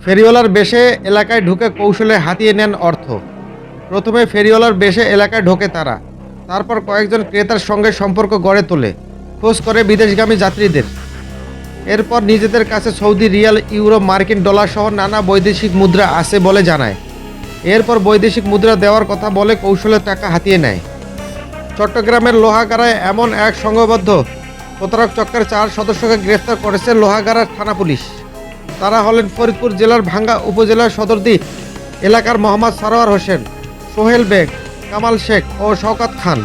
ফেরিওয়ালার বেশে এলাকায় ঢুকে কৌশলে হাতিয়ে নেন অর্থ। প্রথমে ফেরিওয়ালার বেশে এলাকায় ঢোকে তারা, তারপর কয়েকজন ক্রেতার সঙ্গে সম্পর্ক গড়ে তোলে, খোঁজ করে বিদেশগামী যাত্রীদের। এরপর নিজেদের কাছে সৌদি রিয়াল, ইউরো, মার্কিন ডলার সহ নানা বৈদেশিক মুদ্রা আছে বলে জানায়। এরপর বৈদেশিক মুদ্রা দেওয়ার কথা বলে কৌশলে টাকা হাতিয়ে নেয়। চট্টগ্রামের লোহাগাড়ায় এমন এক সংঘবদ্ধ প্রতারক চক্রের 4 সদস্যকে গ্রেফতার করেছে লোহাগাড়া থানা পুলিশ। তারা হলেন ফরিদপুর জেলার ভাঙ্গা উপজেলার সদরদি এলাকার মোহাম্মদ সারোয়ার হোসেন, সোহেল বেগ, কামাল শেখ ও শওকাত খান।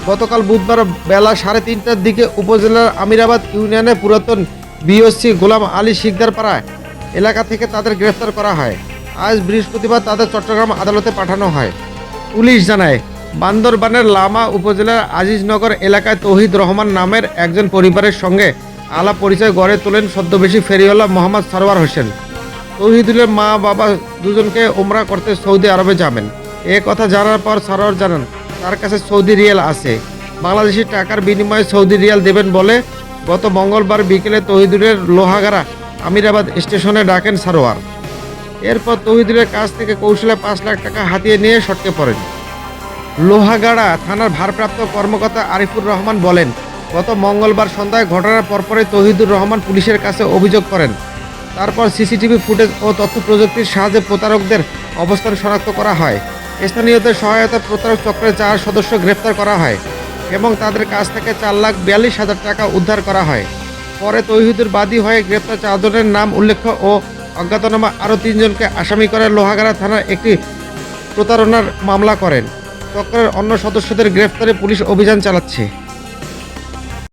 গতকাল বুধবার বেলা 3:30টার দিকে উপজেলার আমিরাবাদ ইউনিয়নের পুরাতন বিওসি গোলাম আলী শিকদার পাড়ায় এলাকা থেকে তাদের গ্রেফতার করা হয়। আজ বৃহস্পতিবার তাদের চট্টগ্রাম আদালতে পাঠানো হয়। পুলিশ জানায়, বান্দরবানের লামা উপজেলার আজিজনগর এলাকায় তৌহিদ রহমান নামের একজন পরিবারের সঙ্গে আলাপ পরিচয় গড়ে তোলেন ছদ্মবেশী ফেরিওয়ালা মোহাম্মদ সারোয়ার হোসেন। তৌহিদুলের মা বাবা দুজনকে ওমরা করতে সৌদি আরবে যাবেন। এ কথা জানার পর সারোয়ার জানান তার কাছে সৌদি রিয়াল আছে, বাংলাদেশি টাকার বিনিময়ে সৌদি রিয়াল দেবেন বলে গত মঙ্গলবার বিকেলে তৌহিদুলের লোহাগাড়া আমিরাবাদ স্টেশনে ডাকেন সারোয়ার। এরপর তৌহিদুলের কাছ থেকে কৌশলে 5 লাখ টাকা হাতিয়ে নিয়ে সটকে পড়েন। লোহাগাড়া থানার ভারপ্রাপ্ত কর্মকর্তা আরিফুর রহমান বলেন, গত মঙ্গলবার সন্ধ্যায় ঘটনার পরপরই তৌহিদুর রহমান পুলিশের কাছে অভিযোগ করেন। তারপর সিসিটিভি ফুটেজ ও তথ্য প্রযুক্তির সাহায্যে প্রতারকদের অবস্থান শনাক্ত করা হয়। স্থানীয়দের সহায়তায় প্রতারক চক্রের 4 সদস্য গ্রেফতার করা হয় এবং তাদের কাছ থেকে 4,42,000 টাকা উদ্ধার করা হয়। পরে তৌহিদুর বাদী হয়ে গ্রেপ্তার 4 জনের নাম উল্লেখ ও অজ্ঞাতনামা আরও 3 জনকে আসামি করে লোহাগাড়া থানার একটি প্রতারণার মামলা করেন। চক্রের অন্য সদস্যদের গ্রেফতারে পুলিশ অভিযান চালাচ্ছে।